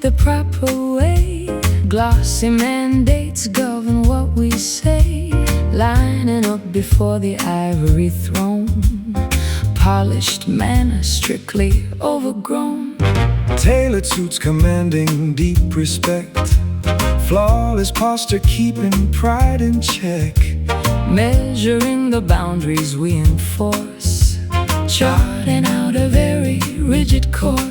the proper way. Glossy mandates govern what we say, lining up before the ivory throne. Polished manner strictly overgrown. Tailored suits commanding deep respect. Flawless posture keeping pride in check. Measuring the boundaries we enforce, charting out a very rigid course.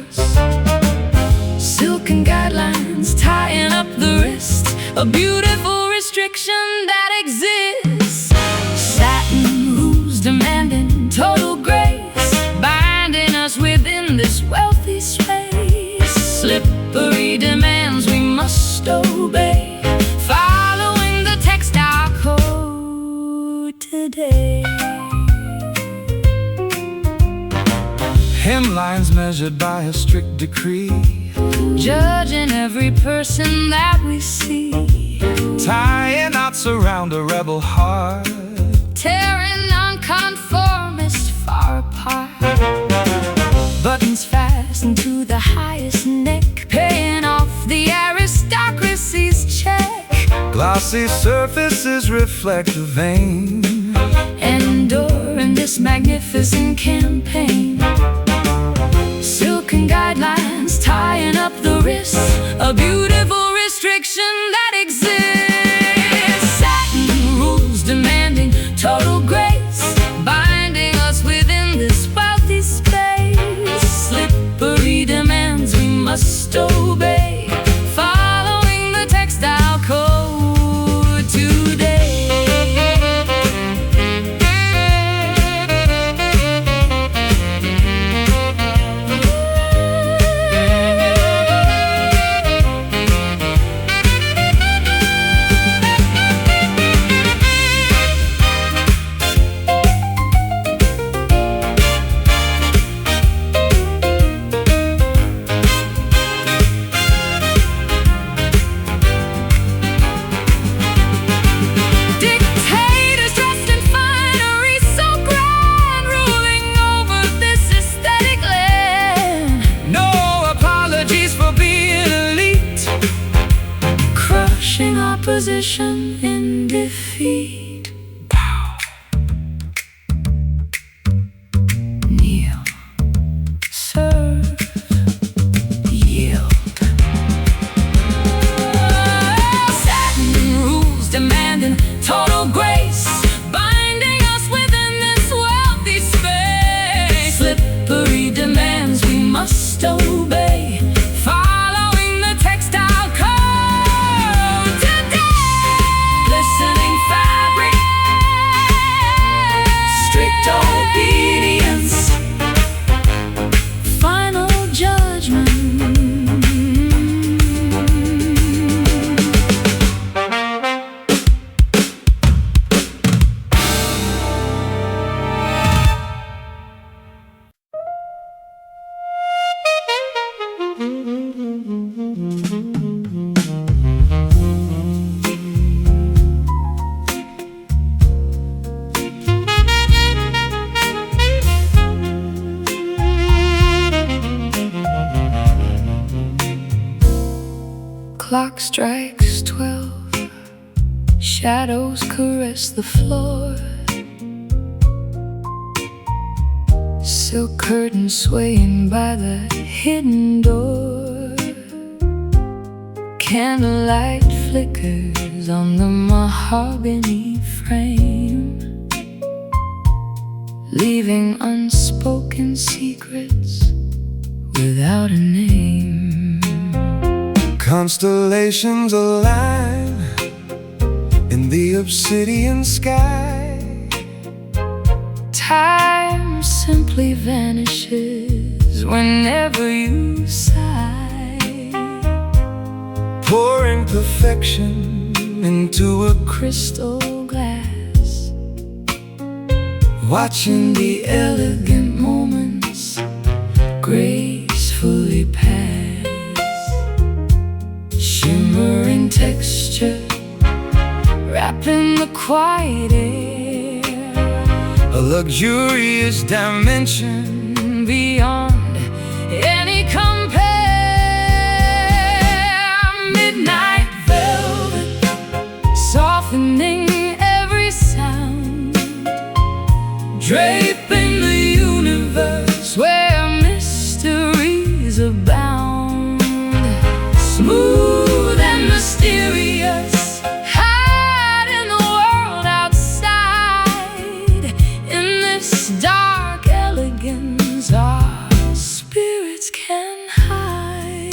Silken guidelines tying up the wrist, a beautiful restriction that exists. Satin rules demanding total grace, binding us within this wealthy space. Slippery demands we must obey, following the textile code today. Hemlines measured by a strict decree, judging every person that we see. tying knots around a rebel heart, Tearing nonconformists far apart. Buttons fastened to the highest neck, paying off the aristocracy's check. Glossy surfaces reflect the vein, Enduring this magnificent campaign. Silken guidelines tying up the wrist, a beautiful restriction that exists. Satin rules demanding total grace, binding us within this wealthy space. Slippery demands we must obey, following the textile code today. Opposition in defeat. Bow. Kneel. Serve. Yield. Satin rules demanding total grace, binding us within this wealthy space. Slippery demands we must obey, following the textile code today. Glistening fabric, strict obedience, final judgment. Clock strikes 12, shadows caress the floor. Silk curtains swaying by the hidden door. Candlelight flickers on the mahogany frame, leaving unspoken secrets without a name. Constellations align in the obsidian sky. Time simply vanishes whenever you sigh, Pouring perfection into a crystal glass, watching the elegant moments gracefully pass. Shimmering texture wrapping the quiet air, a luxurious dimension beyond any compare. draping the universe where mysteries abound. Smooth and mysterious, hide in the world outside. In this dark elegance, our spirits can hide.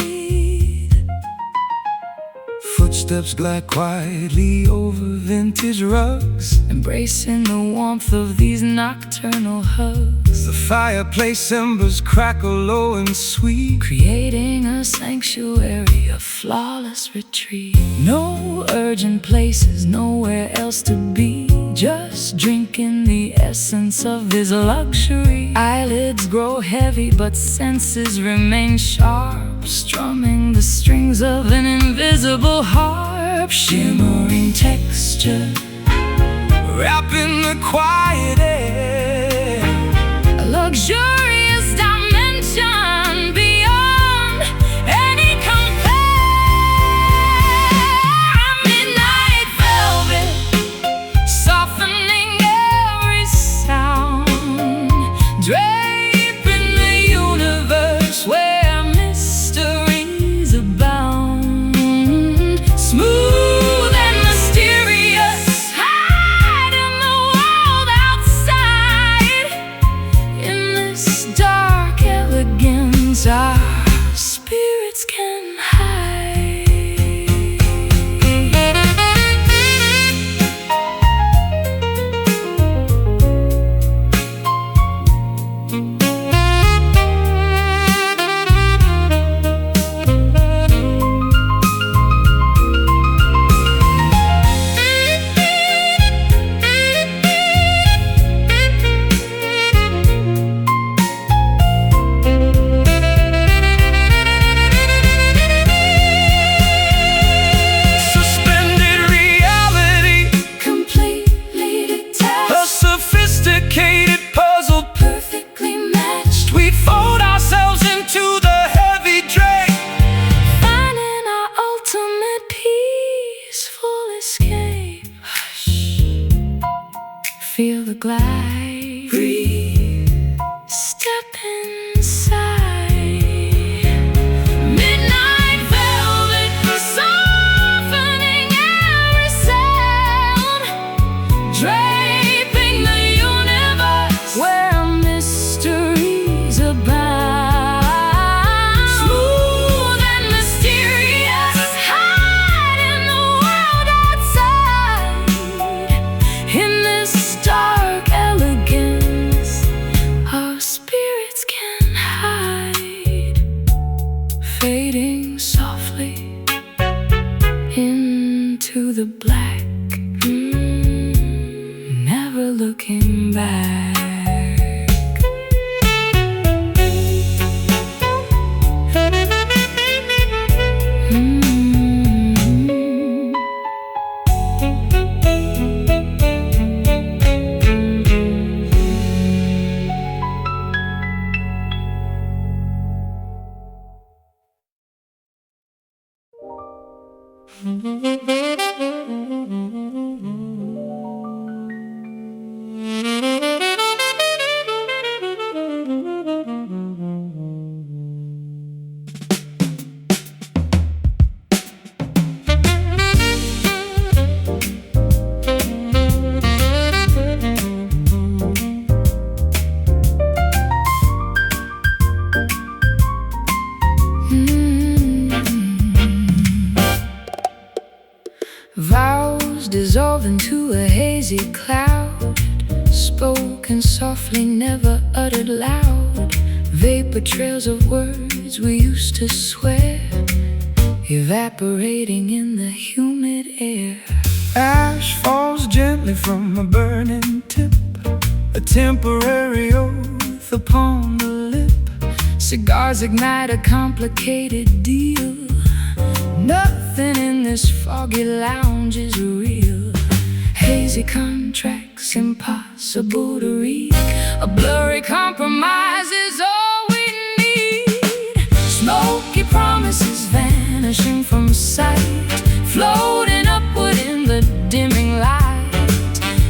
Footsteps glide quietly over vintage rugs, Embracing the warmth of these nocturnal hugs. the fireplace embers crackle low and sweet, Creating a sanctuary, a flawless retreat. No urgent places, nowhere else to be. Just drinking the essence of this luxury. Eyelids grow heavy, but senses remain sharp, strumming the strings of an invisible harp. Shimmering texture, wrapping the quiet air. a luxurious dimension beyond any compare. Midnight velvet, softening every sound, draping the universe where mysteries abound. Smooth and mysterious, hide in the world outside. In this dark elegance, our spirits can hide. Suspended reality, Completely a detached, sophisticated puzzle. perfectly matched, We fold ourselves into the heavy drape, finding our ultimate peaceful escape. Hush, feel the glide, breathe, step inside. Midnight velvet, softening every sound, draping the universe where mysteries abound. Smooth and mysterious, hide in the world outside. In this dark elegance, our spirits can hide. Fading softly into the black, never looking back. Vows dissolve into a hazy cloud, spoken softly, never uttered loud. Vapor trails of words we used to swear, evaporating in the humid air. ash falls gently from a burning tip, a temporary oath upon the lip. Cigars ignite a complicated deal. Nothing in this foggy lounge is real. Hazy contracts, impossible to read. A blurry compromise is all we need. Smoky promises vanishing from sight, floating upward in the dimming light,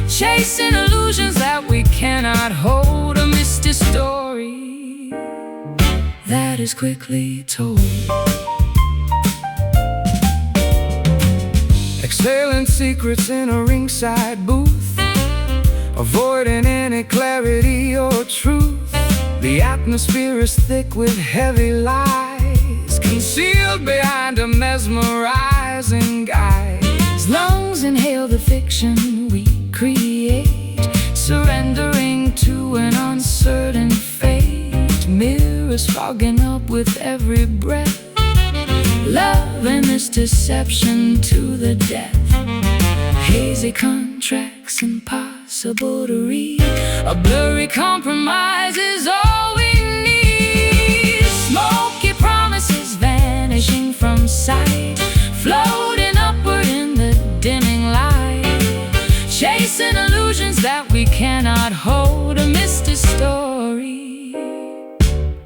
chasing illusions that we cannot cannot hold a misty story that is quickly told. Exhaling secrets in a ringside booth, avoiding any clarity or truth. The atmosphere is thick with heavy lies, concealed behind a mesmerizing guise. Lungs inhale the fiction we create, surrendering to an uncertain fate. Mirrors fogging up with every breath, love and this deception to the death. Hazy contracts impossible to read, a blurry compromise is all we need. Smoky promises vanishing from sight, floating upward in the dimming light, chasing illusions that we cannot hold. A misty story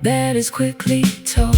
that is quickly told.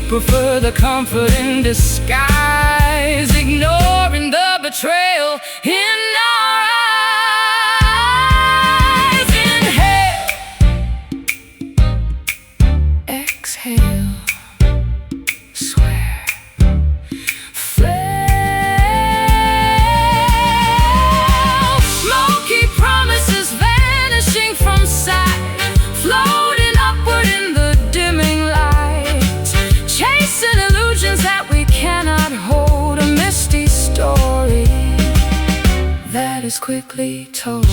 Prefer the comfort in disguise, ignoring the betrayal in our eyes. Inhale, exhale, swear, fail. Smoky promises vanishing from sight, floating upward in the dimming light, chasing illusions that we cannot hold. A misty story that is quickly told.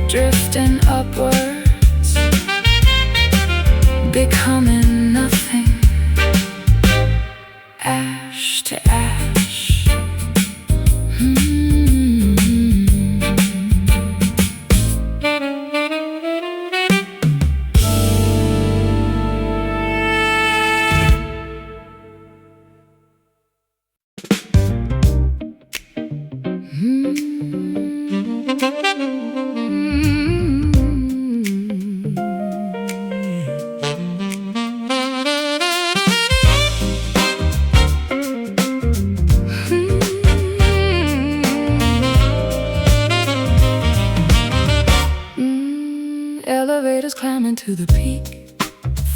Drifting upwards, becoming nothing, ash to ash. Elevators climbing to the peak,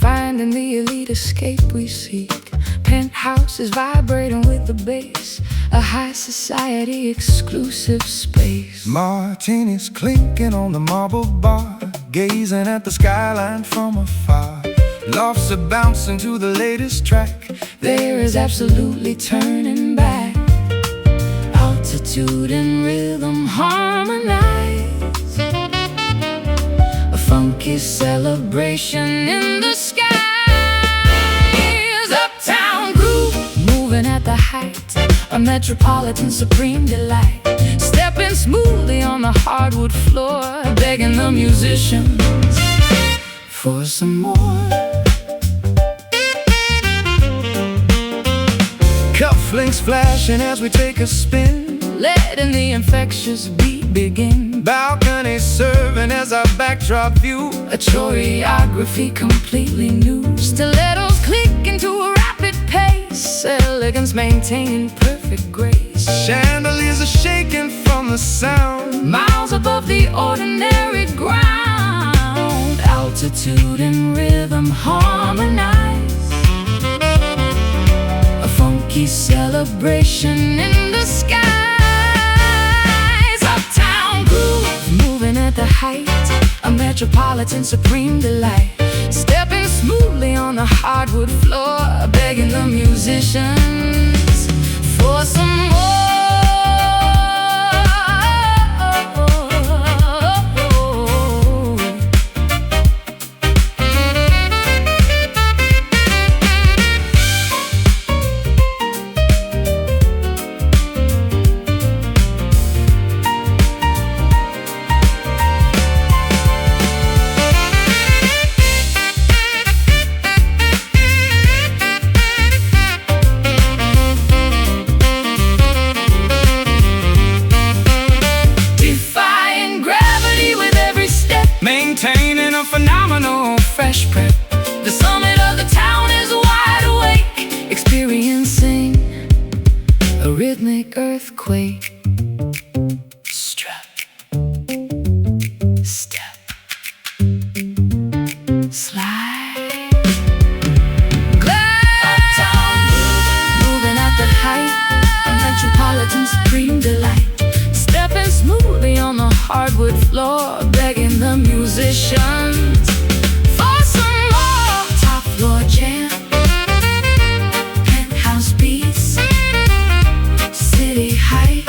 finding the elite escape we seek. Penthouses vibrating with the bass, a high society exclusive space. Martinis clinking on the marble bar, gazing at the skyline from afar. Lofts are bouncing to the latest track, there is absolutely turning back. Altitude and rhythm harmonize, a funky celebration in the skies. Uptown groove, moving at the height, a metropolitan supreme delight. Stepping smoothly on the hardwood floor, begging the musicians for some more. Cufflinks flashing as we take a spin, letting the infectious beat begin. Balconies serving as our backdrop view, a choreography completely new. Stilettos clicking to a rapid pace, elegance maintaining perfect grace. Chandeliers are shaking from the sound, miles above the ordinary ground. Altitude and rhythm harmonize, a funky celebration in the skies. Uptown groove, moving at the height, a metropolitan supreme delight. Stepping smoothly on the hardwood floor, begging the musicians for some more. hardwood floor, begging the musicians for some more. Top floor jam, penthouse beats, city heights.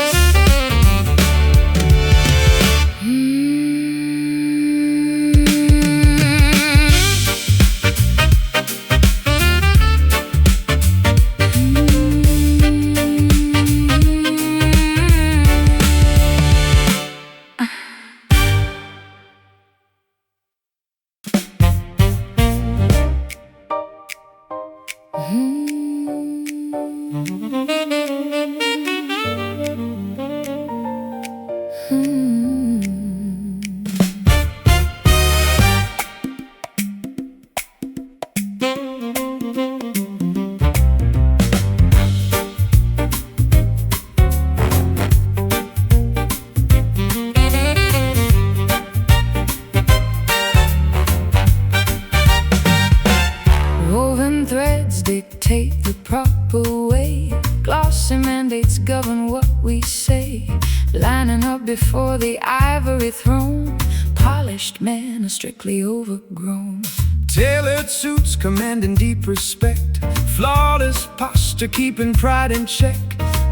Woven threads dictate the proper way. Glossy mandates govern what we say. Lining up before the ivory throne, polished men are strictly overgrown. Tailored suits commanding deep respect, flawless posture keeping pride in check.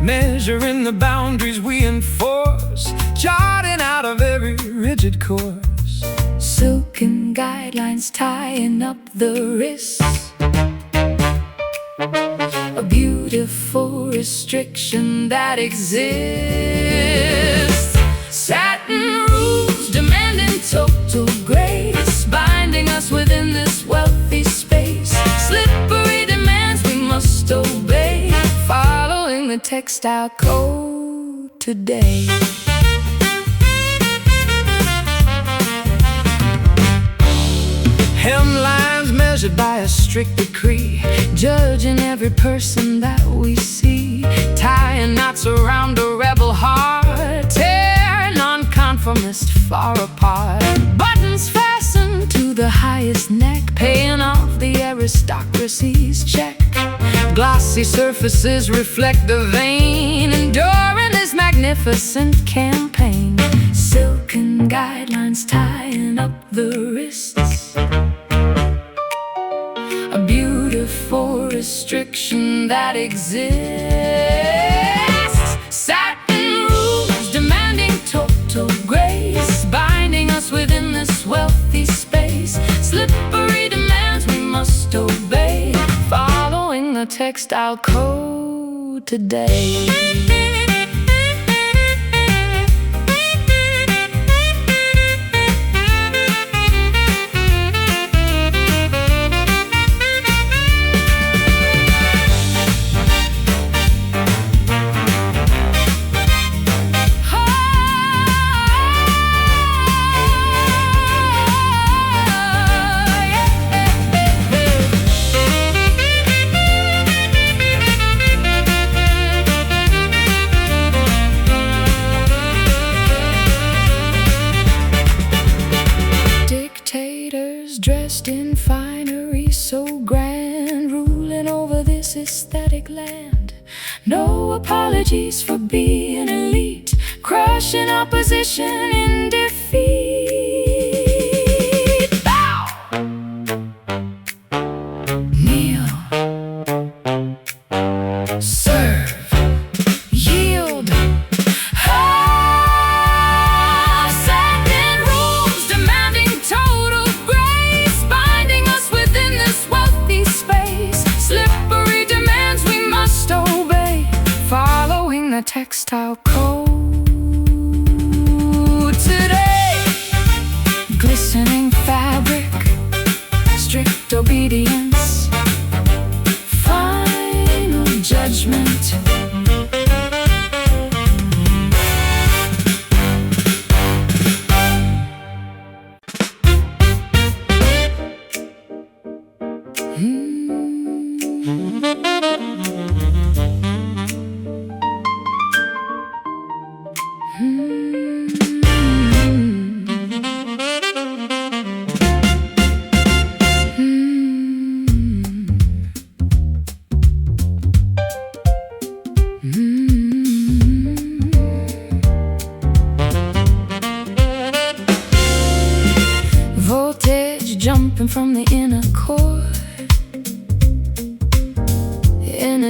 Measuring the boundaries we enforce, charting out of every rigid course. Silken guidelines tying up the wrists, a beautiful restriction that exists. Satin rules demanding total grace, binding us within this wealthy space. Slippery demands we must obey, following the textile code today. Hemlines measured by a strict decree, judging every person that we see. tying knots around a rebel heart, Tear nonconformist far apart. Buttons fastened to the highest neck, paying off the aristocracy's check. glossy surfaces reflect the vein, Enduring this magnificent campaign. Silken guidelines tying up the wrists, a beautiful restriction that exists. Satin rules demanding total grace, binding us within this wealthy space. Slippery demands we must obey, following the textile code today. Dressed in finery so grand, ruling over this aesthetic land. No apologies for being elite, crushing opposition in defeat. Bow! Kneel. Serve. Yield. Textile code today. Glistening fabric, strict obedience, final judgment.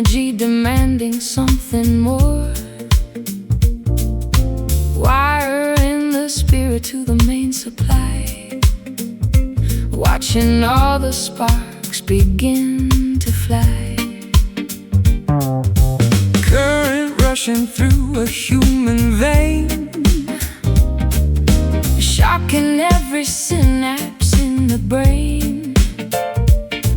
energy demanding something more. Wiring the spirit to the main supply, watching all the sparks begin to fly. Current rushing through a human vein, shocking every synapse in the brain.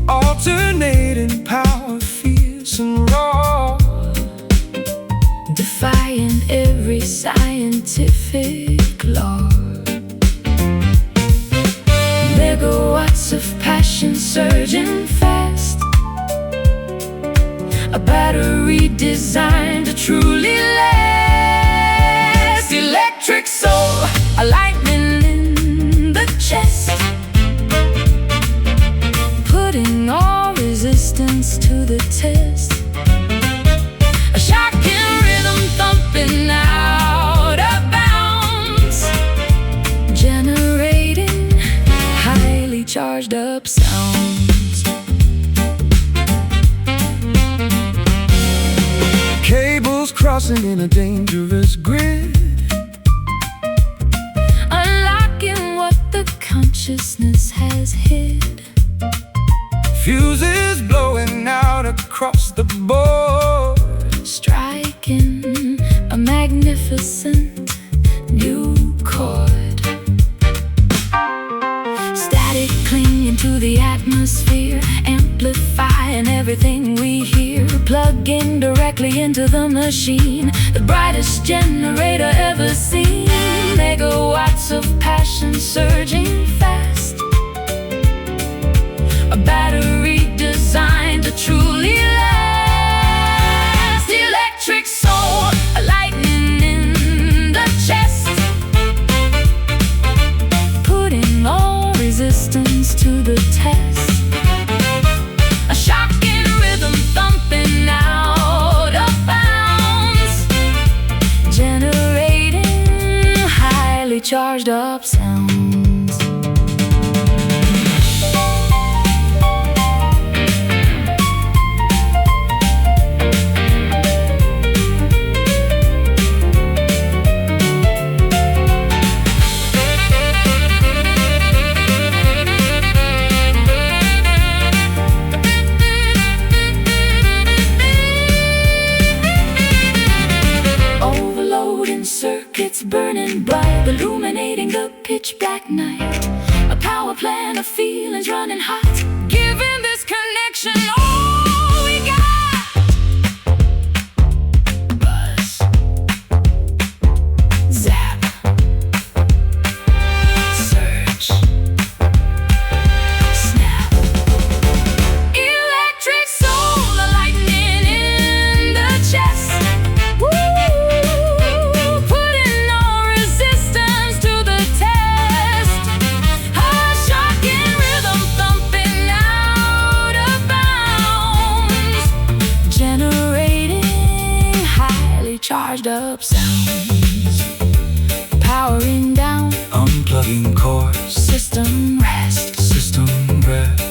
alternating power, fierce and raw, defying every scientific law. Megawatts of passion surging fast, a battery designed to truly last. Electric soul, a lightning in the chest, putting all resistance to the test. A shocking rhythm thumping out of bounds, generating highly charged up sounds. cables crossing in a dangerous grid, Unlocking what the consciousness has hid. fuses blowing out across the board, Striking a magnificent new chord. Static clinging to the atmosphere, amplifying everything we hear. Plugging directly into the machine, the brightest generator ever seen. Megawatts of passion surging fast, a battery designed to truly last. Electric soul, a lightning in the chest, putting all resistance to the test. A shocking rhythm thumping out of bounds, generating highly charged up sounds. Overloading circuits burning bright, illuminating the pitch black night. A power plant of feelings running hot, giving this connection all we got. Buzz, zap, search, snap. Electric soul, a lightning in the chest. Putting all resistance to the test. A shocking rhythm thumping out of bounds, generating highly charged up sounds. Powering down, unplugging cores, system rest. system rest.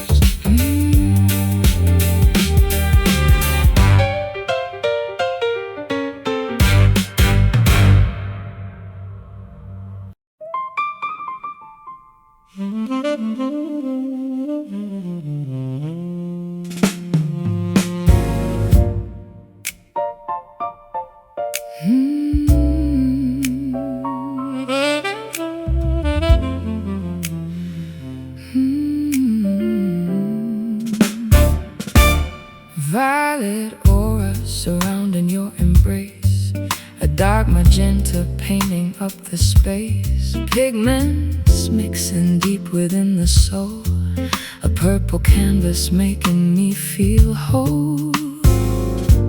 Violet aura surrounding your embrace, a dark magenta painting up the space. Pigments mixing deep within the soul, a purple canvas making me feel whole.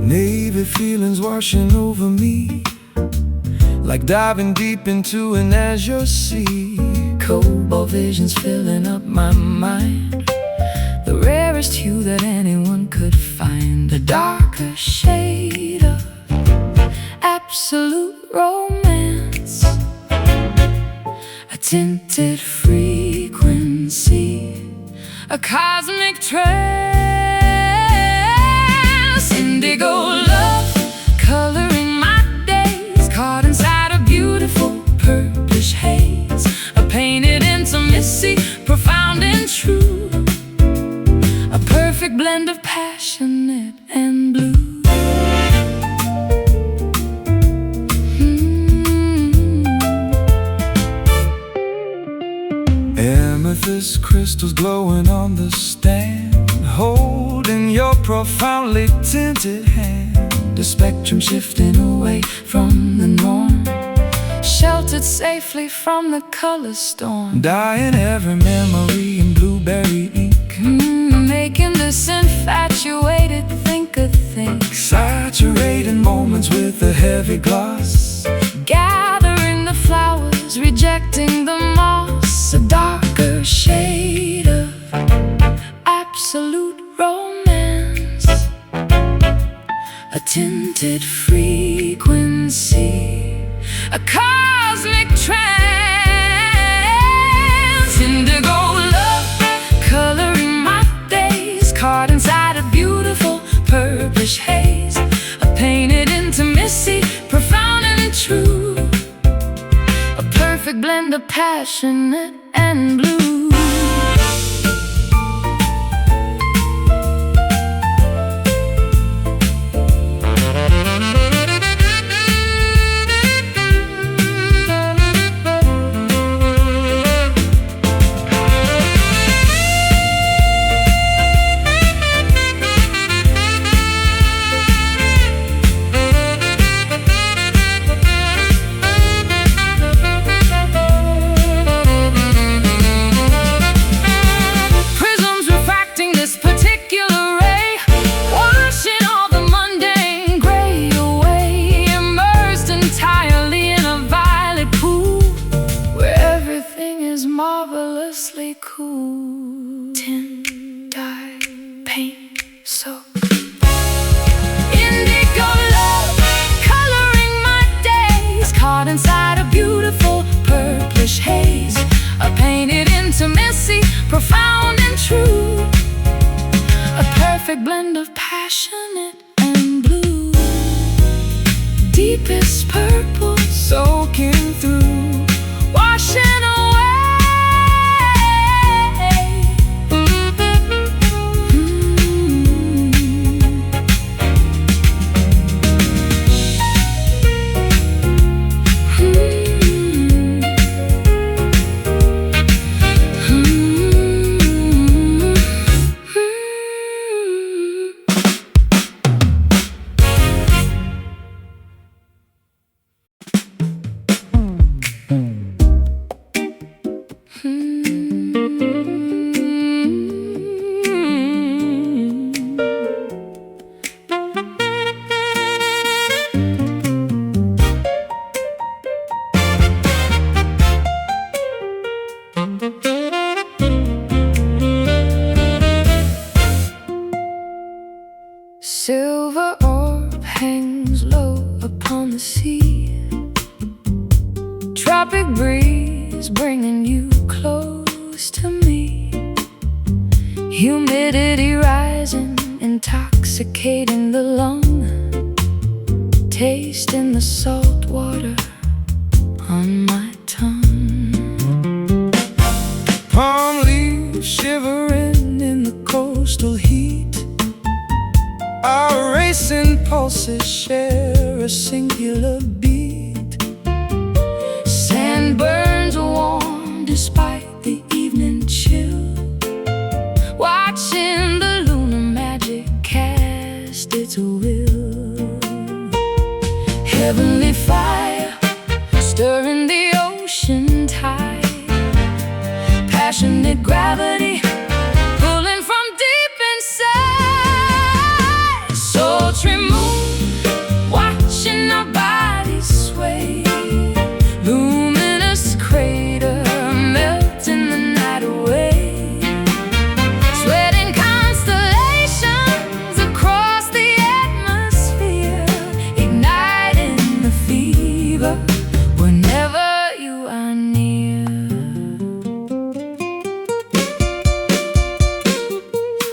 Navy feelings washing over me, like diving deep into an azure sea. Cobalt visions filling up my mind, the rarest hue that anyone could find. A darker shade of absolute romance, a tinted frequency, a cosmic trance. Indigo blend of passionate and blue. Amethyst crystals glowing on the stand, holding your profoundly tinted hand. The spectrum shifting away from the norm, sheltered safely from the color storm. Dyeing every memory in blueberry ink, making this infatuated thinker think. Saturating moments with a heavy gloss, Gathering the flowers, rejecting the moss. A darker shade of absolute romance, a tinted frequency, a cosmic trance. Indigo love, coloring my days, caught inside a beautiful purplish haze. A painted intimacy, profound and true, a perfect blend of passionate and blue. Marvelously cool. Tint, dye, paint, soap. Indigo love, coloring my days, caught inside a beautiful purplish haze. A painted intimacy, profound and true, a perfect blend of passionate and blue. Deepest purple, soaking through, washing away. Silver orb hangs low upon the sea, tropic breeze bringing you close to me. Humidity rising, intoxicating the lung, tasting the salt water on my tongue. Palm leaves shivering in the coastal heat, our racing pulses share a singular beat. Sand burns warm despite the evening chill, watching the lunar magic cast its will. Heavenly fire stirring the ocean tide, passionate gravity pulling from deep inside. Sultry moon watching our bodies sway, luminous crater melting the night away. Sweating constellations across the atmosphere, igniting the fever whenever you are near.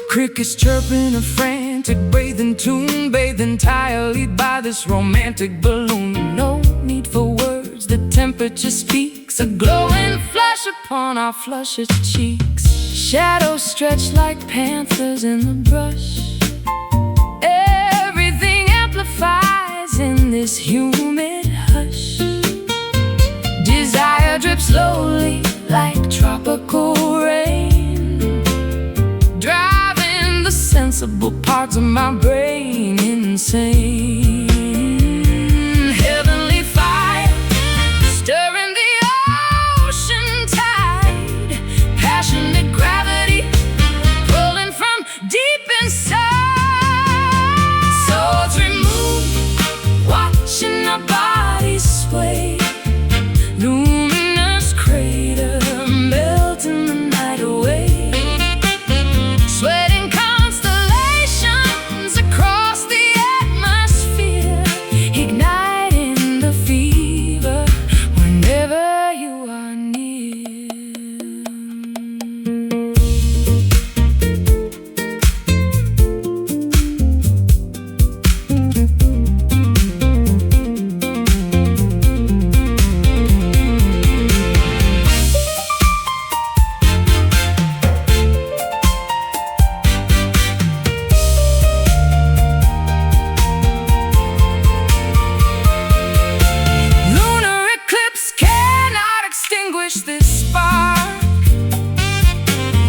Crickets chirping a frantic breathing tune, bathed entirely by this romantic balloon. No need for words, the temperature speaks, a glowing flush upon our flushed cheeks. Shadows stretch like panthers in the brush. Everything amplifies in this humid hush. Desire drips slowly like tropical rain, driving the sensible parts of my brain insane. Heavenly fire stirring the ocean tide, passionate gravity pulling from deep inside. Swords removed, watching our bodies sway. Luminous crater melting the night away. Sweating constellations across the atmosphere, igniting the fever whenever you are near. Lunar eclipse cannot extinguish this spark.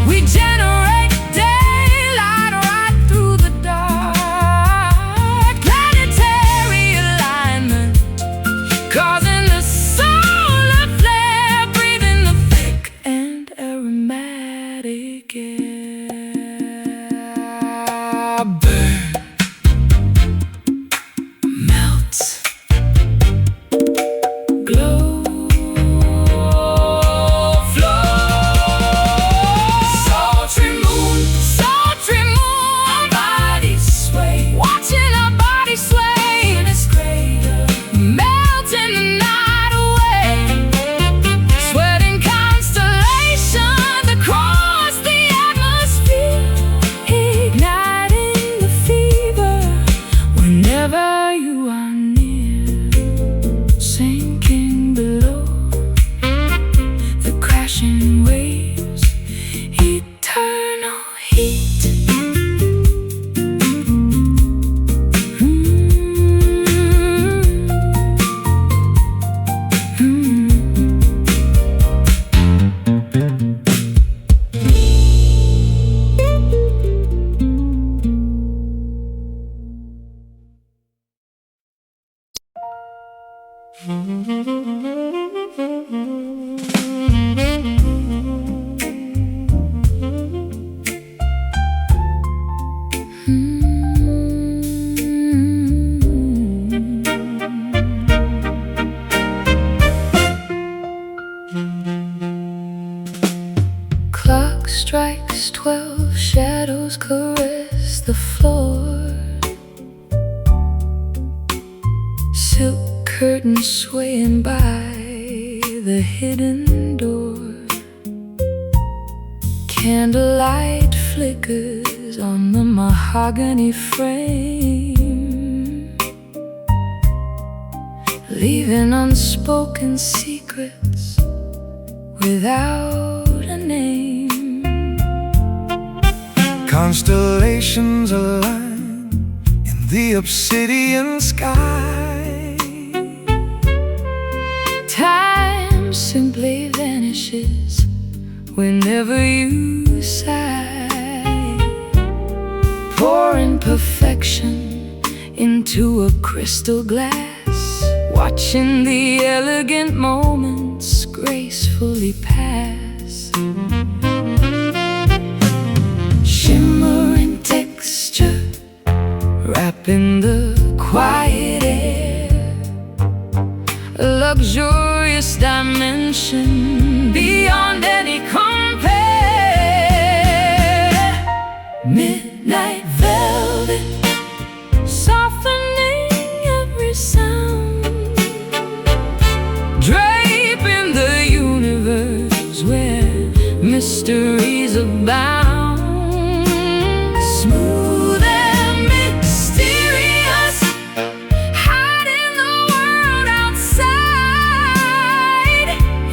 We generate daylight right through the dark. Planetary alignment causing the solar flare, breathing the thick and aromatic air. Burn, melt, glow, flow. Sultry moon, bodies sway, watching our bodies sway in its crater, melting the night away. Sweating constellations across the atmosphere, igniting the fever whenever you are near. Sinking below the crashing waves, eternal heat. Clock strikes 12, shadows caress the floor. Silk curtains swaying by the hidden door. Candlelight flickers on the mahogany frame, leaving unspoken secrets without a name. Constellations align in the obsidian sky. Time simply vanishes whenever you sigh, pouring perfection into a crystal glass, watching the elegant moments gracefully pass. Shimmering texture wrapping the quiet air, a luxurious dimension beyond any compare. Midnight velvet softening every sound, draping the universe where mysteries abound. Smooth and mysterious, hiding the world outside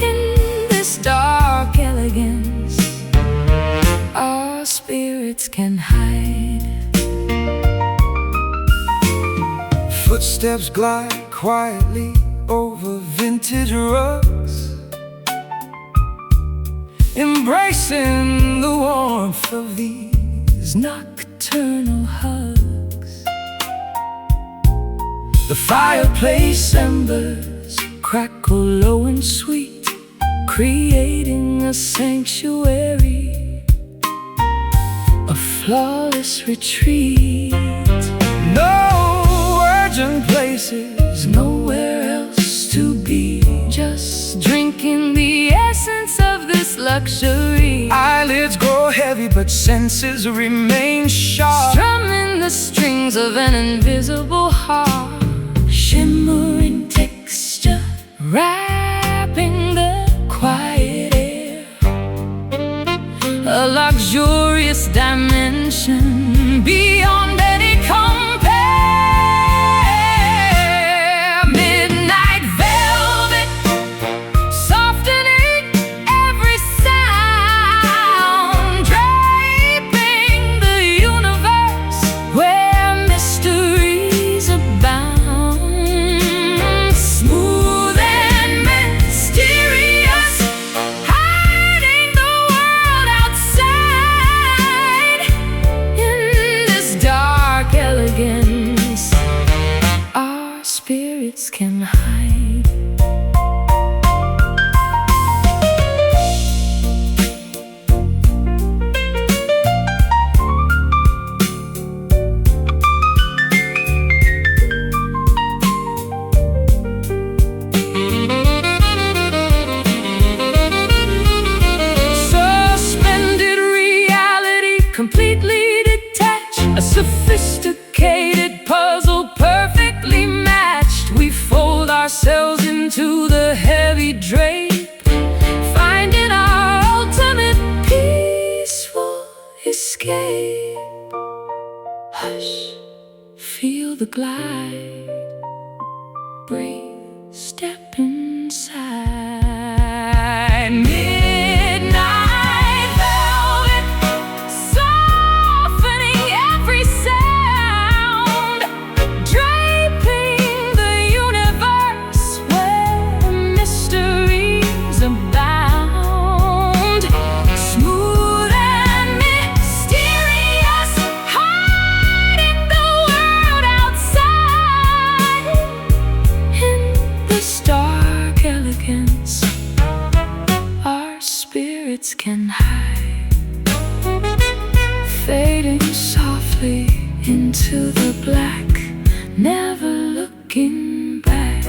in this dark elegance. Footsteps glide quietly over vintage rugs, embracing the warmth of these nocturnal hugs. The fireplace embers crackle low and sweet, creating a sanctuary, a flawless retreat. No urgent places, nowhere else to be, just drinking the essence of this luxury. Eyelids grow heavy but senses remain sharp, strumming the strings of an invisible harp, shimmering texture wrapping the quiet air, a luxurious dimension beyond any compare. Midnight velvet softening every sound, draping the universe where mysteries abound. Smooth and mysterious, hiding the world outside. In this dark elegance, our spirits can hide. Suspended reality, completely detached, a sophisticated puzzle perfectly matched. We fold ourselves into the heavy drape, finding our ultimate peaceful escape. Hush, feel the glide, breathe, step inside. Midnight velvet softening every sound, draping the universe where mysteries abound. Smooth and mysterious, hiding the world outside. In this dark elegance, our spirits can hide, fading softly into the black, never looking back.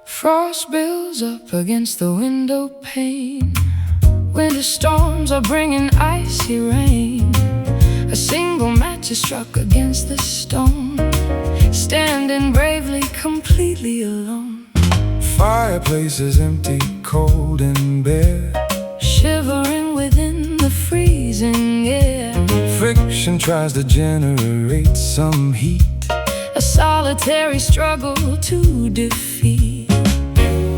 Frost builds up against the window pane, winter storms are bringing icy rain. A single match is struck against the stone, standing bravely, completely alone. Fireplace is empty, cold and bare, Shivering within the freezing air. friction tries to generate some heat, A solitary struggle to defeat.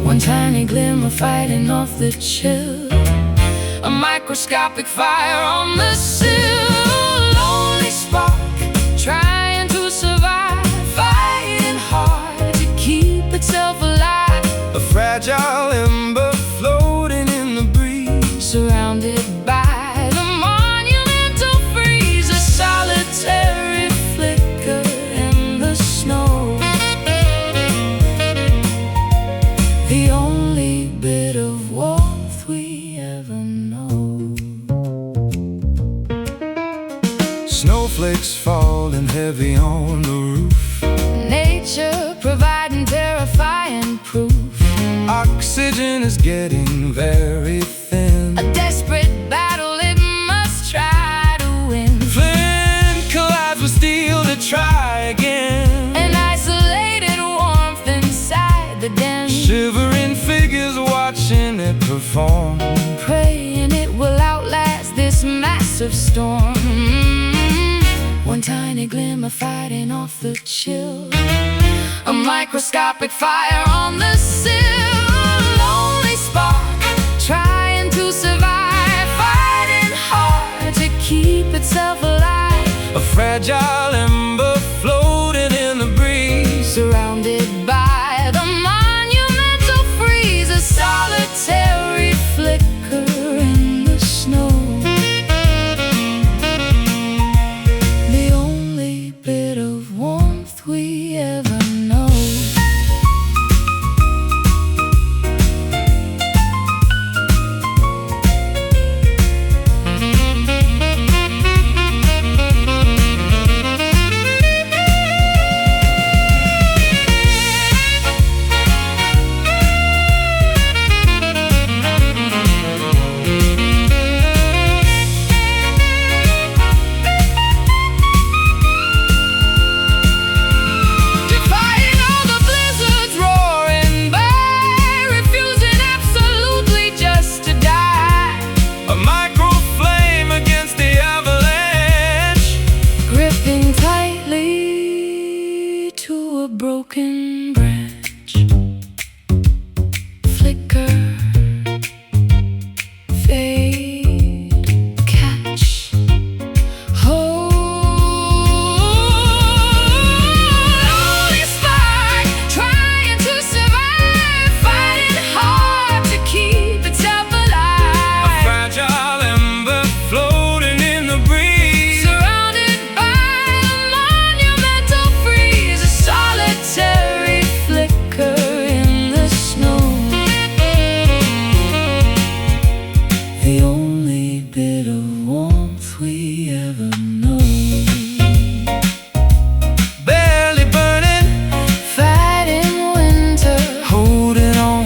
One tiny glimmer fighting off the chill, a microscopic fire on the sill. Lonely spark trying to survive, fighting hard to keep itself alive. a fragile ember floating in the breeze, Surrounded by the monumental freeze, a solitary flicker in the snow. The only bit of warmth we ever know. Snowflakes falling heavy on the roof. Nature providing terrifying proof. Oxygen is getting very thin. A desperate battle it must try to win. Flint collides with steel to try again. An isolated warmth inside the den. Shivering figures watching it perform, Praying it will outlast this massive storm. One tiny glimmer fighting off the chill. A microscopic fire on the sill. Lonely spark trying to survive, fighting hard to keep itself alive. a fragile ember floating in the breeze. Surrounded by the monumental freeze, a solitary flicker in the snow. The only bit of warmth we ever know. Broken branch, flicker, fade, catch, hold. Only spark trying to survive, fighting hard to keep itself alive. A fragile ember floating in the breeze. Surrounded by a monumental freeze, a solitary flicker in the snow. The only bit of warmth we ever know. Barely burning, Fighting winter, holding on.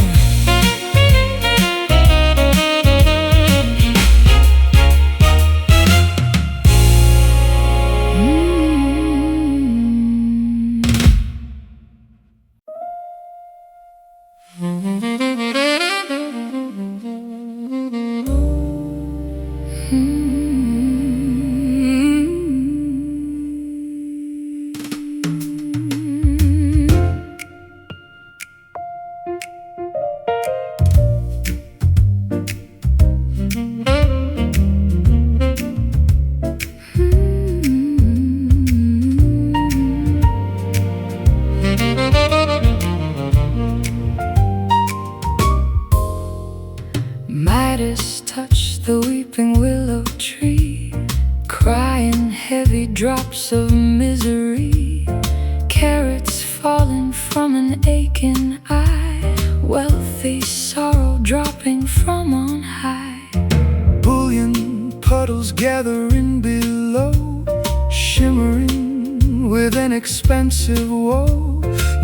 Midas touched the weeping willow tree, crying heavy drops of misery. Carrots falling from an aching eye, wealthy sorrow dropping from on high. Bullion puddles gathering below, shimmering with an expensive woe.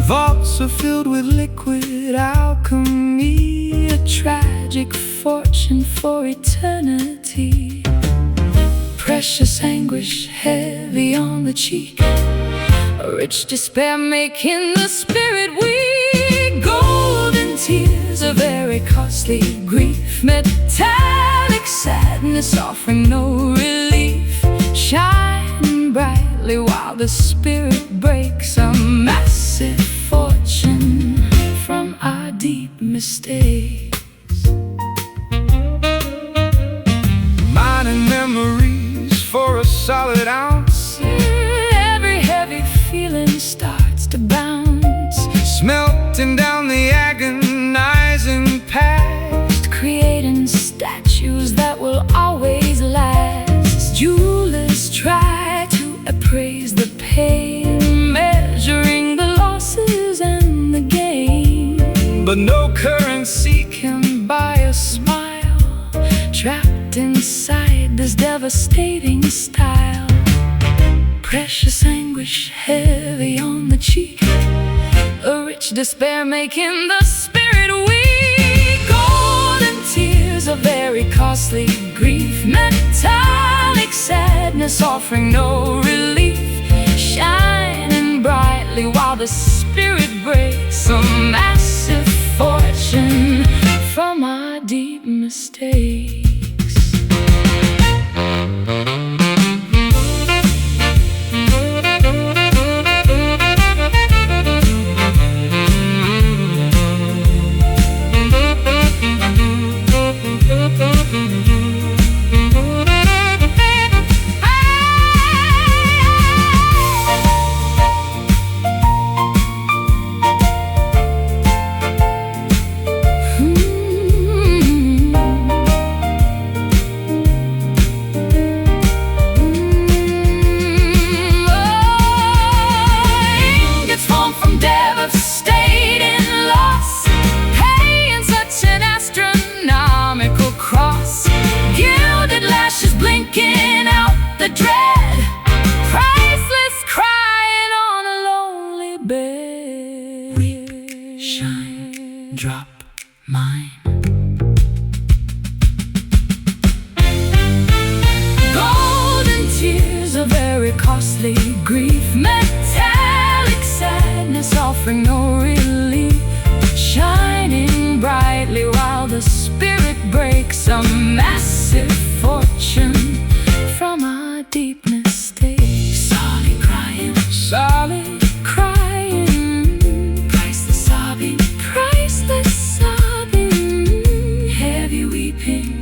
Vaults are filled with liquid alchemy, a tragic fortune for eternity. Precious anguish heavy on the cheek, a rich despair making the spirit weak. Golden tears, a very costly grief, metallic sadness offering no relief. Shine brightly while the spirit breaks, a massive fortune from our deep mistakes. Mining memories for a solid ounce. Every heavy feeling starts to bounce, Smelting down the agonizing past, creating statues that will always last. Jewelers try to appraise the pain, measuring the losses and the gain. but no currency Can buy a smile, trapped inside this devastating style. Precious anguish heavy on the cheek, a rich despair making the spirit weak. Golden tears, a very costly grief, metallic sadness offering no relief, shining brightly while the spirit breaks a massive fortune from our deep mistakes. Dread, priceless, crying on a lonely bed. Weep, shine, drop mine. Golden tears, a very costly grief, metallic sadness offering no relief, shining brightly while the spirit breaks a massive fortune from our deep mistakes. Solid crying, priceless sobbing, heavy weeping.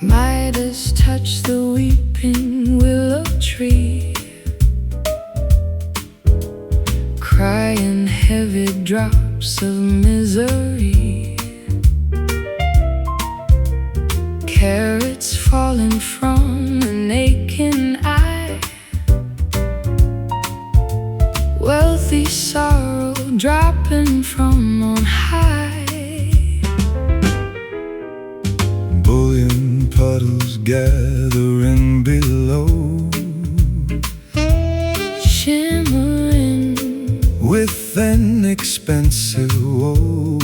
Midas touched the weeping willow tree, crying heavy drops of misery. Carrots falling from an aching eye, wealthy sorrow dropping from on high. Bullion puddles gathering below, shimmering with an expensive woe.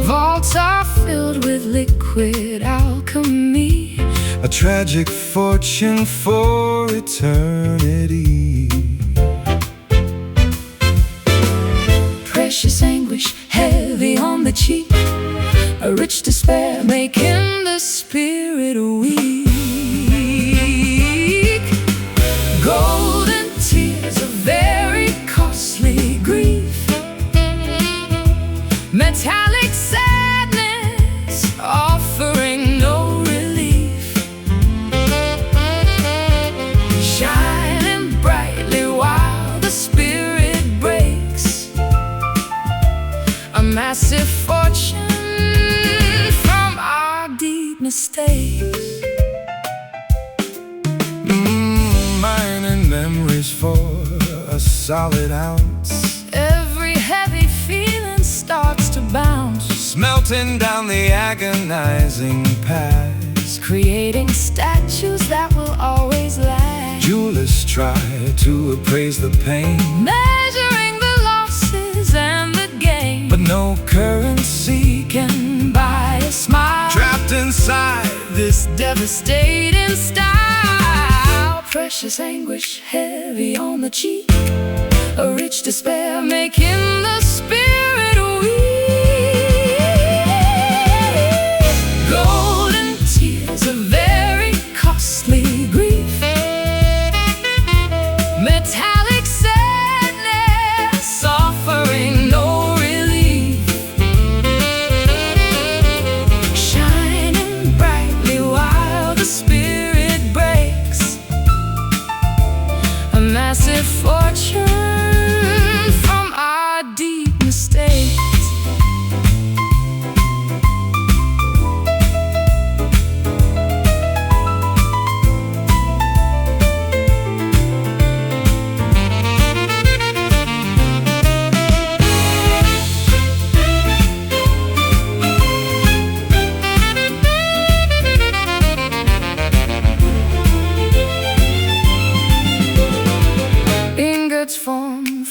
Vaults are filled with liquid alchemy, a tragic fortune for eternity. Precious anguish heavy on the cheek, a rich despair making the spirit weak. Golden tears, a very costly grief, metallic sadness offering no relief, shining brightly while the spirit breaks a massive fortune from our deep mistakes. Mining memories for a solid ounce, Every heavy feeling starts to bounce, smelting down the agonizing past. creating statues that will always last. Jewelers try to appraise the pain, Measuring the losses and the gain, but no currency can buy a smile, trapped inside this devastating style. Precious anguish heavy on the cheek, a rich despair making the spirit weak. Golden tears, a very costly grief, metallic sadness offering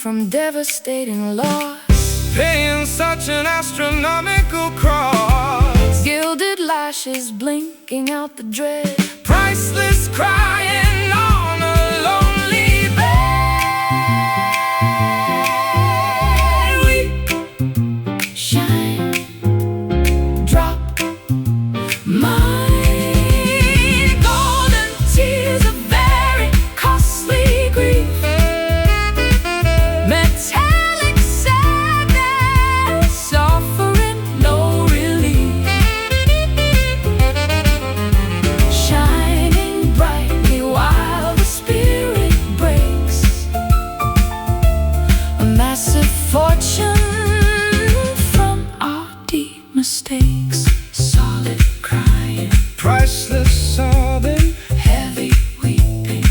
from devastating loss, paying such an astronomical cost. gilded lashes blinking out the dread, Priceless crying on a lonely bed. weep, shine, drop mine. Golden tears of very costly grief, metallic sadness offering no relief, shining brightly while the spirit breaks. A massive fortune from our deep mistakes. Solid crying, Priceless sobbing, heavy weeping.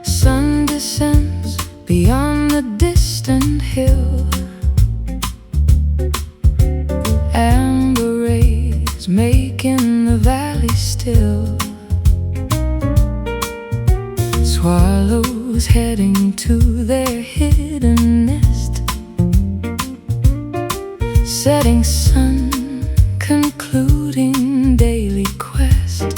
Sun descends beyond the distant hill, amber rays making the valley still. Swallows heading to their hidden nest, setting sun concluding daily quest.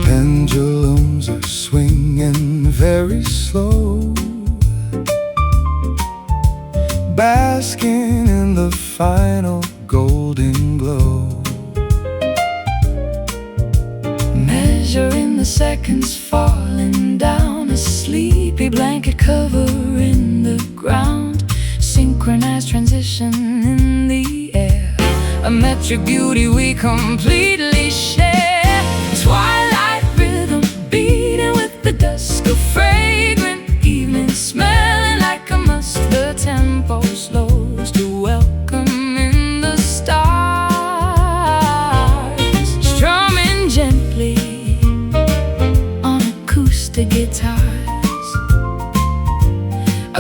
pendulums are swinging very slow, basking in the final golden glow. Measuring the seconds falling down, a sleepy blanket covering the ground. Synchronized transition in the air, a metric beauty we completely share. Twilight rhythm beating with the dusk, a fragrant evening smelling like a musk. The tempo slows to welcome in the stars, strumming gently on acoustic guitars.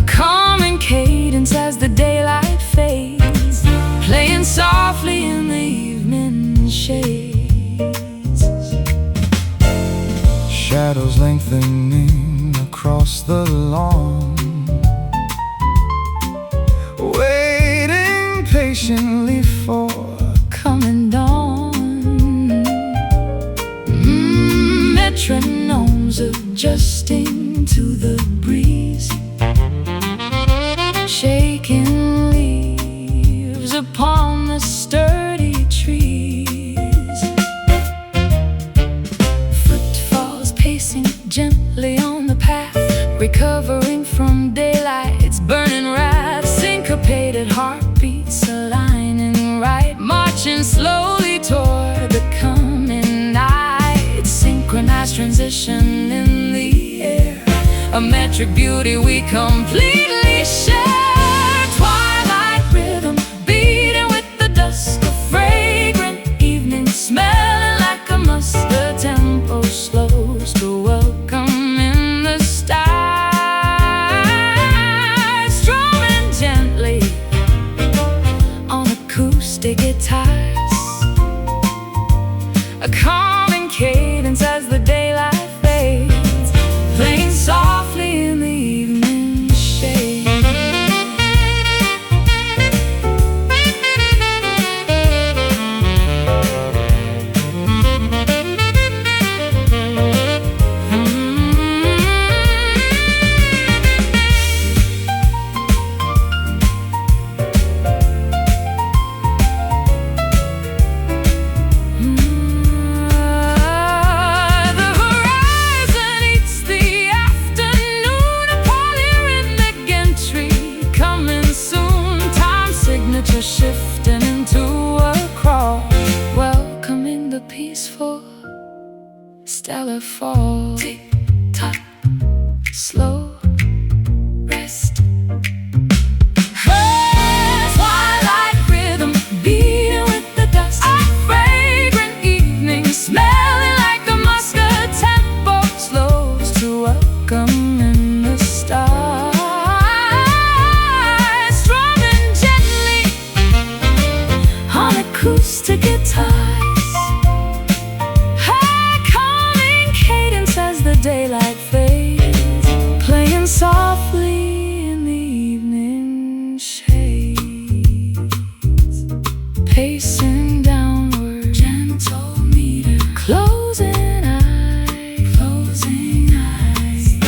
A calming cadence as the daylight fades, playing softly in the evening shades. Shadows lengthening across the lawn, waiting patiently for Coming dawn, metronomes adjusting to the breeze, shaking leaves upon the sturdy trees. Footfalls pacing gently on the path, recovering from daylight's burning wrath. Syncopated heartbeats aligning right, marching slowly toward the coming night. Synchronized transition in the air, a metric beauty we completely share. Twilight rhythm beating with the dusk, a fragrant evening smelling like a musk. The tempo slows to welcome in the stars, strumming gently on acoustic guitars. A calming cadence as the daylight fades, playing softly in the evening shade. slow rest. Her twilight rhythm beating with the dust, a fragrant evening smelling like the musk. A tempo slows to welcome in the stars, strumming gently on acoustic guitars. Her calming cadence as the daylight fades, playing softly in the evening shades. Pacing downward, gentle meter, closing eyes, closing eyes.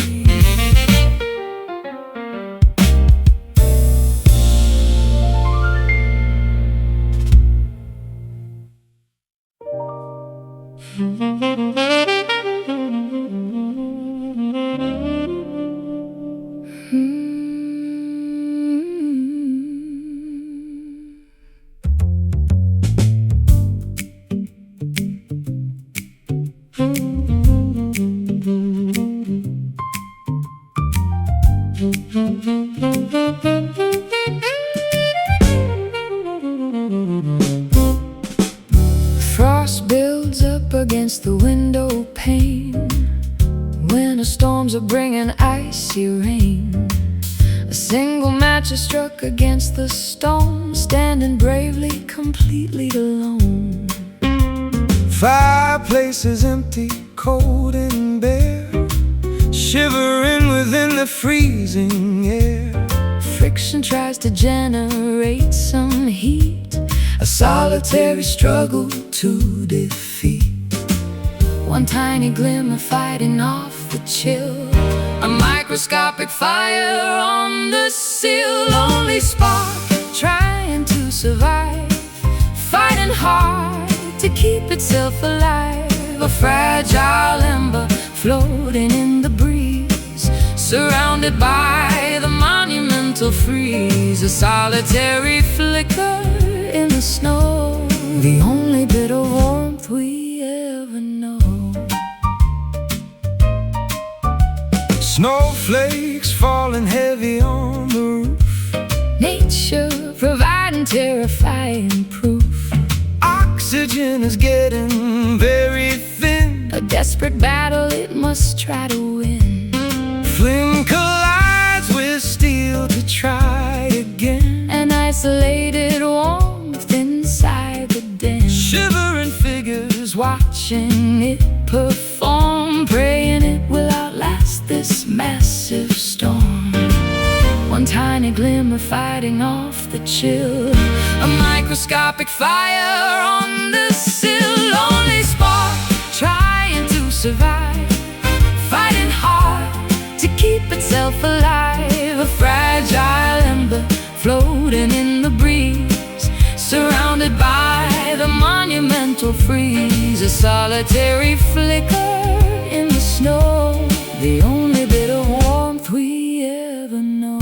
Frost builds up against the window pane. Winter storms are bringing icy rain. A single match is struck against the stone, standing bravely, completely alone. Fireplace is empty, cold and bare, shivering within the freezing air. Friction tries to generate some heat, A solitary struggle to defeat. one tiny glimmer fighting off the chill. A microscopic fire on the sill. Lonely spark trying to survive, fighting hard to keep itself alive. A fragile ember floating in the breeze, surrounded by the monumental freeze. A solitary flicker in the snow, the only bit of warmth we ever know. Snowflakes falling heavy on the roof, Nature providing terrifying proof. oxygen is getting very thin. A desperate battle it must try to win. Flame collides with steel to try again. An isolated warmth inside the den, Shivering figures watching it perform, praying it will outlast this massive storm. One tiny glimmer fighting off the chill. A microscopic fire on the sill. Lonely spark trying to survive, fighting hard to keep itself alive. A fragile ember floating in the breeze, surrounded by the monumental freeze. A solitary flicker in the snow, the only bit of warmth we ever know.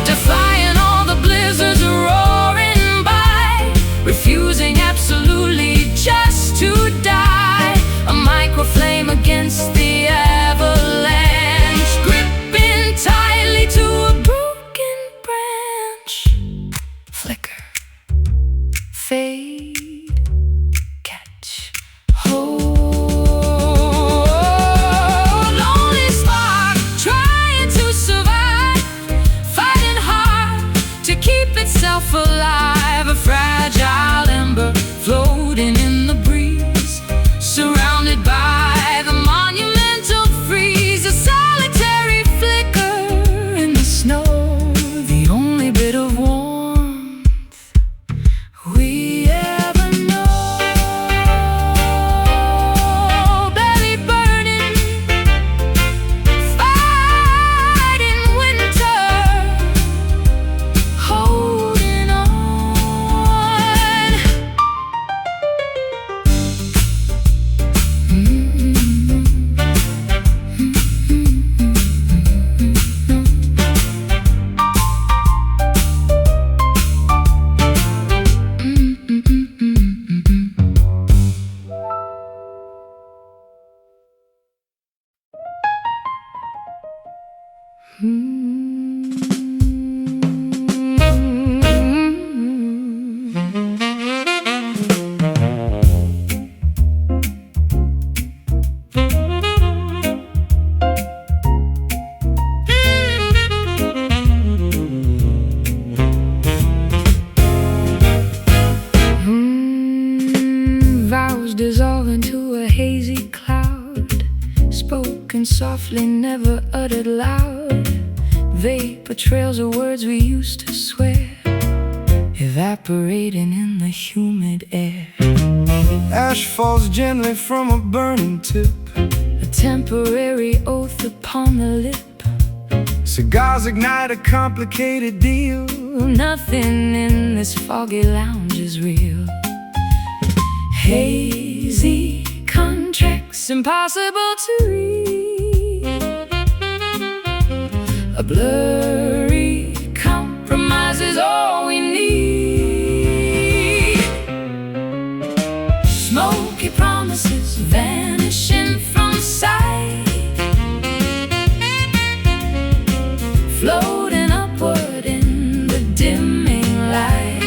Defying all the blizzards roaring by, refusing absolutely just to die. A microflame against the avalanche, gripping tightly to a broken branch. Flicker, fade, catch, hold. Lonely spark trying to survive, fighting hard to keep itself alive. A fragile ember floating in the breeze, surrounded by the monumental freeze. A solitary flicker in the snow, the only bit of warmth we ever know. Belly burning, Vows dissolve into a hazy cloud, spoken softly, never uttered loud. Vapor trails of words we used to swear, evaporating in the humid air. Ash falls gently from a burning tip, A temporary oath upon the lip. cigars ignite a complicated deal. Nothing in this foggy lounge is real. Hazy contracts, impossible to read. A blurry compromise is all we need. Smoky promises vanishing from sight, floating upward in the dimming light.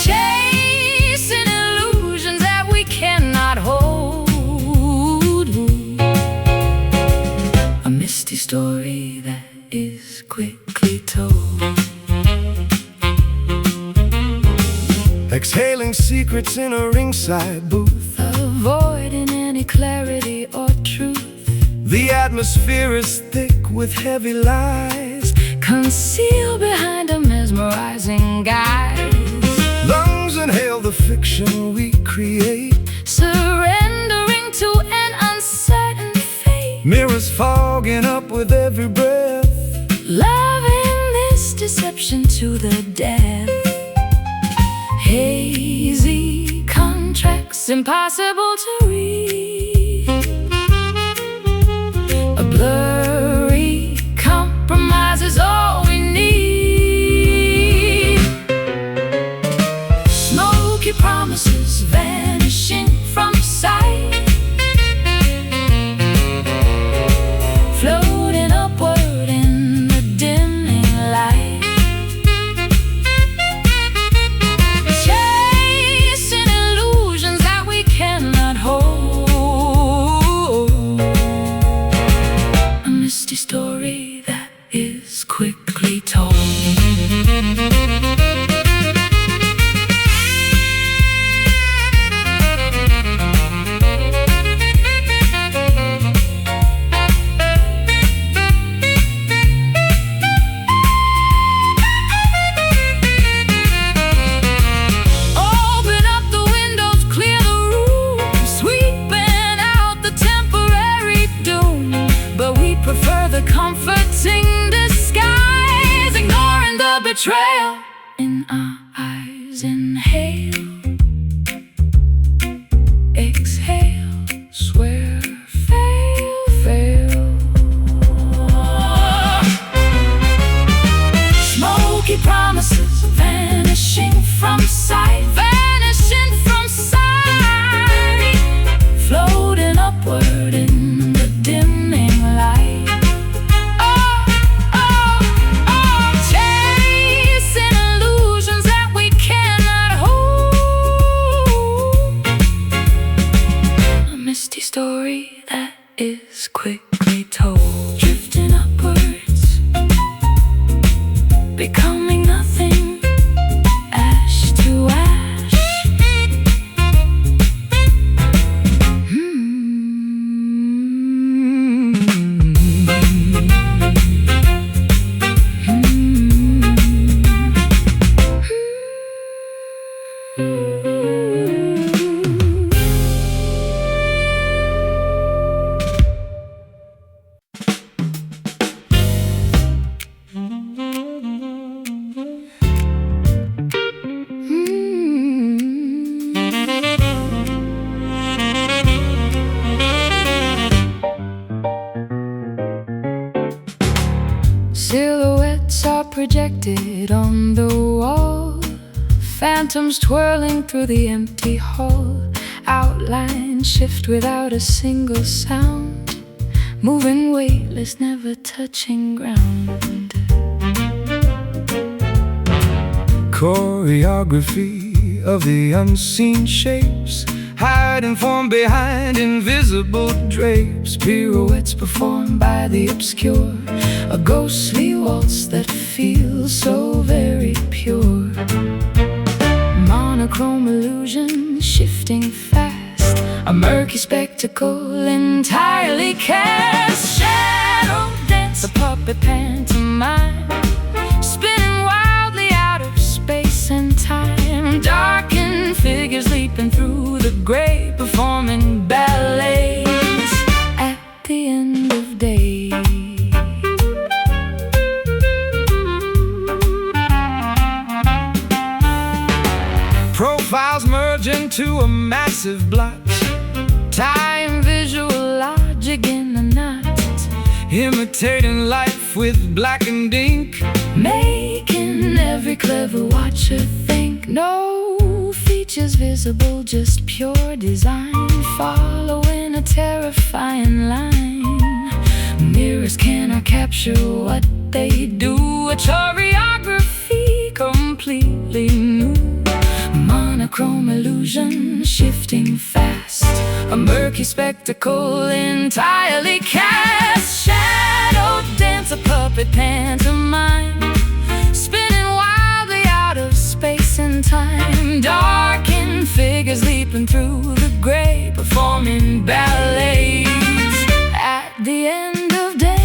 Chasing illusions that we cannot hold. A misty story that is quickly told. Exhaling secrets in a ringside booth, Avoiding any clarity or truth. the atmosphere is thick with heavy lies. Concealed behind a mesmerizing guise. Lungs inhale the fiction we create. Surrendering to an uncertain fate. Mirrors fogging up with every breath. Loving this deception to the death. Hazy contracts, impossible to read. A blurry compromise is all we need. Smoky promises vanishing from sight, floating upward in the dimming light. Chasing illusions that we cannot hold. A misty story that is quickly told. Open up the windows, clear the room, sweeping out the temporary doom. But we prefer the comforting disguise, ignoring the betrayal in our eyes. Inhale, exhale, swear, fail, fail. Smoky promises vanishing from sight, vanishing from sight, floating upward in the dimming light. Oh, oh, oh, chasing illusions that we cannot hold. A misty story that is quickly told. Drifting upwards, becoming nothing, ash to ash. Silhouettes are projected on the wall, phantoms twirling through the empty hall. Outlines shift without a single sound, moving weightless, never touching ground. Choreography of the unseen shapes, hiding from behind invisible drapes. Pirouettes performed by the obscure, a ghostly waltz that feels so very pure. Monochrome illusion shifting fast, a murky spectacle entirely cast. Shadow dance, a puppet pantomime, spinning wildly out of space and time. Darkened figures leaping through the gray, performing ballets at the end of day. Profiles merge into a massive blot, Time visual logic in a knot, imitating life with blackened ink, making every clever watcher think. No features visible, just pure design, following a terrifying line. Mirrors cannot capture what they do, a choreography completely new. Monochrome illusion shifting fast, a murky spectacle entirely cast. Shadow dance, a puppet pantomime, spinning wildly out of space and time. Darkened figures leaping through the gray, performing ballets at the end of day.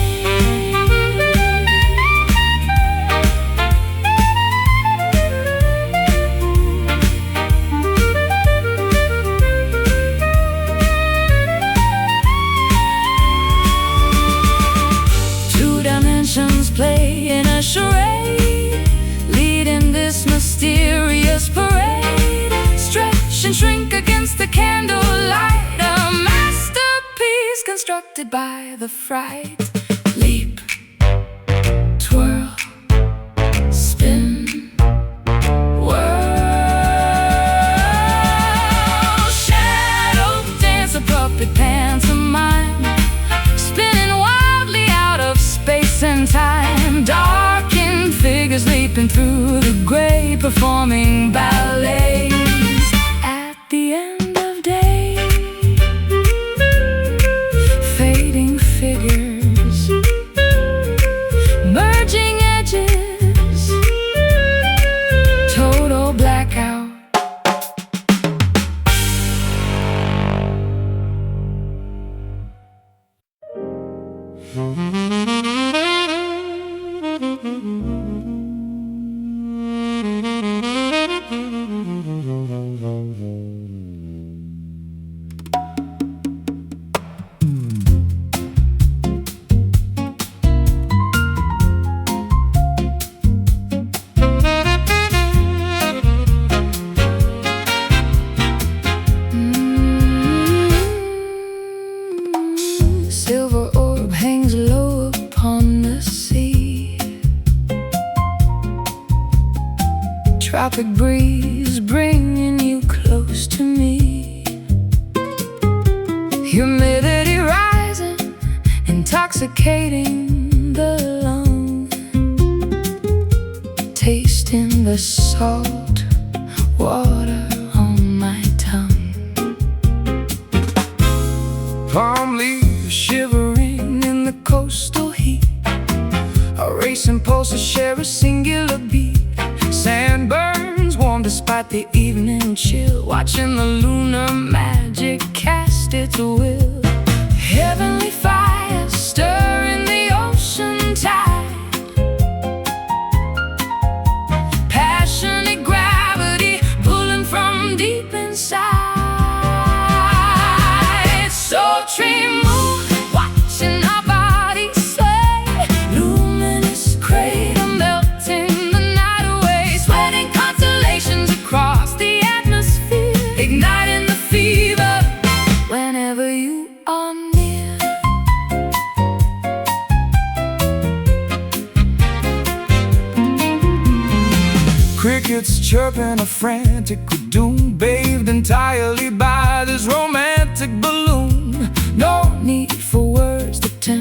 Play in a charade, leading this mysterious parade. Stretch and shrink against the candlelight, a masterpiece constructed by the fright. Leap, twirl, spin, whirl. Shadow dance, a puppet pantomime, spinning wildly out of space and time. Darkened figures leaping through the gray, performing ballets at the end of day. Fading figures, merging edges, total blackout. Silver orb hangs low upon the sea. Tropic breeze bringing you close to me. Humidity rising, intoxicating the lung. Tasting the salt water on my tongue. palm leaves shivering in the coastal heat. A racing pulses share a singular beat. Sand burns warm despite the evening chill, watching the lunar magic cast its will. Heavenly fire stirring the ocean tide. Passionate gravity pulling from deep inside. Sultry moon watching our bodies sway. Luminous crater melting the night away. Sweating constellations across the atmosphere, igniting the fever whenever you are near. Crickets chirping a frantic doom, bathed entirely by this romantic balloon. No need for words to tell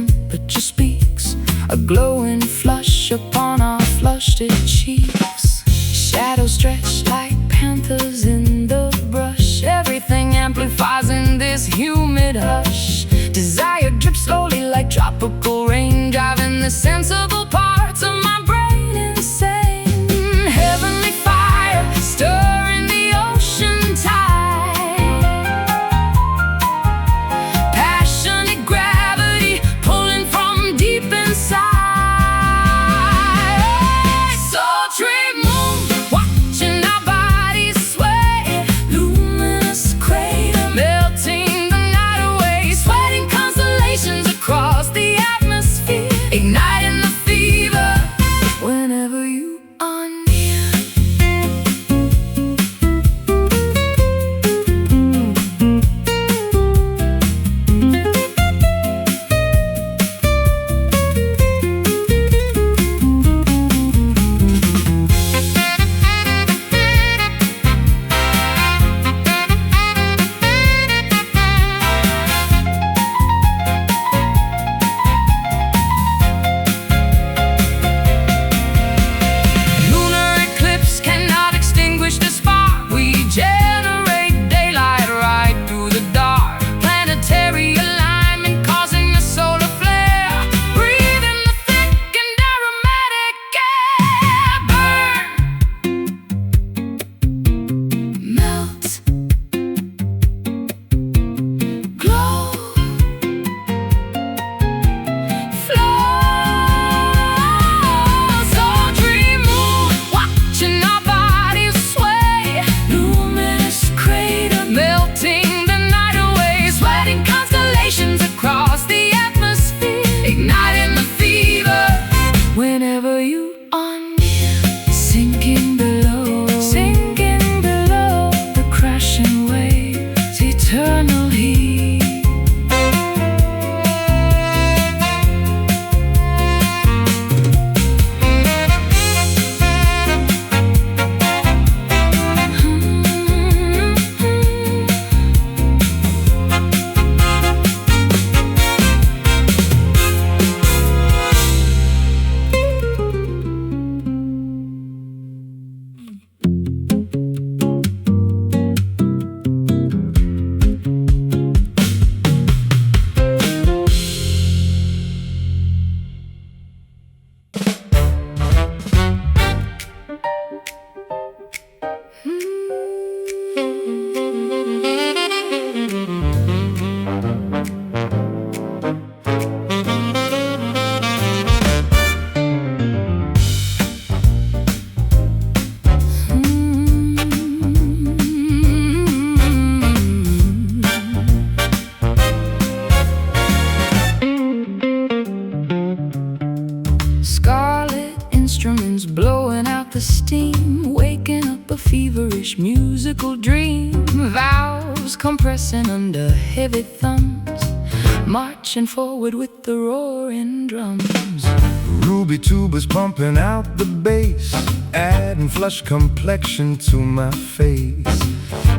rehearsing under heavy thumbs, marching forward with the roaring drums. Ruby tubas pumping out the bass, adding flush complexion to my face.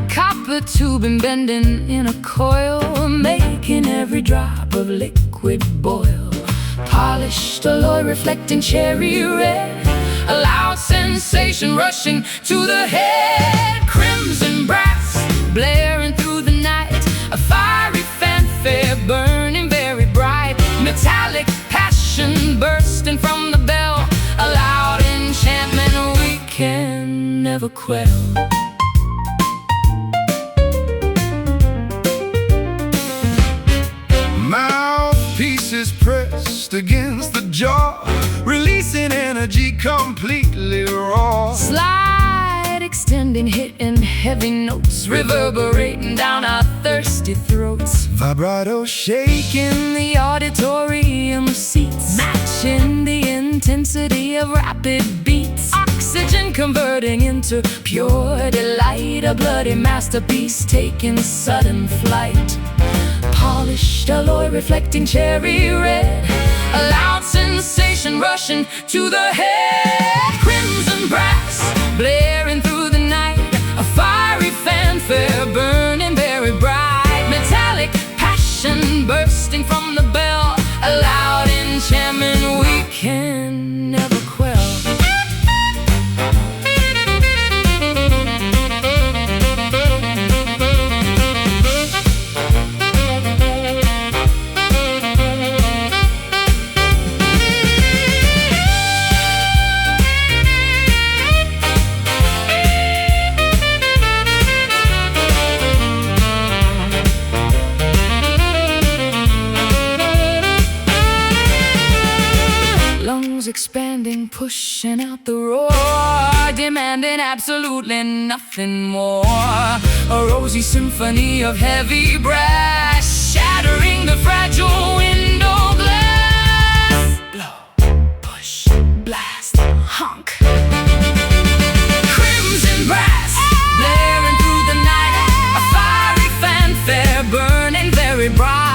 Copper tubing bending in a coil, making every drop of liquid boil. Polished alloy reflecting cherry red, a loud sensation rushing to the head. Crimson brass blaring through the night, a fiery fanfare burning very bright. Metallic passion bursting from the bell, a loud enchantment we can never quell. Mouthpieces pressed against the jaw, releasing energy completely raw. Slide extending, hitting heavy notes, reverberating down our thirsty throats. Vibrato shaking The auditorium seats, matching the intensity of rapid beats. Oxygen converting into pure delight, a bloody masterpiece taking sudden flight. Polished alloy reflecting cherry red, a loud sensation rushing to the head. Crimson brass blaring through the night, a fiery fanfare burning very bright. Metallic passion bursting from the bell, a loud enchantment we can never quell. Expanding, pushing out the roar, demanding absolutely nothing more. A rosy symphony of heavy brass, shattering the fragile window glass. Blow, push, blast, honk. Crimson brass blaring through the night, a fiery fanfare burning very bright.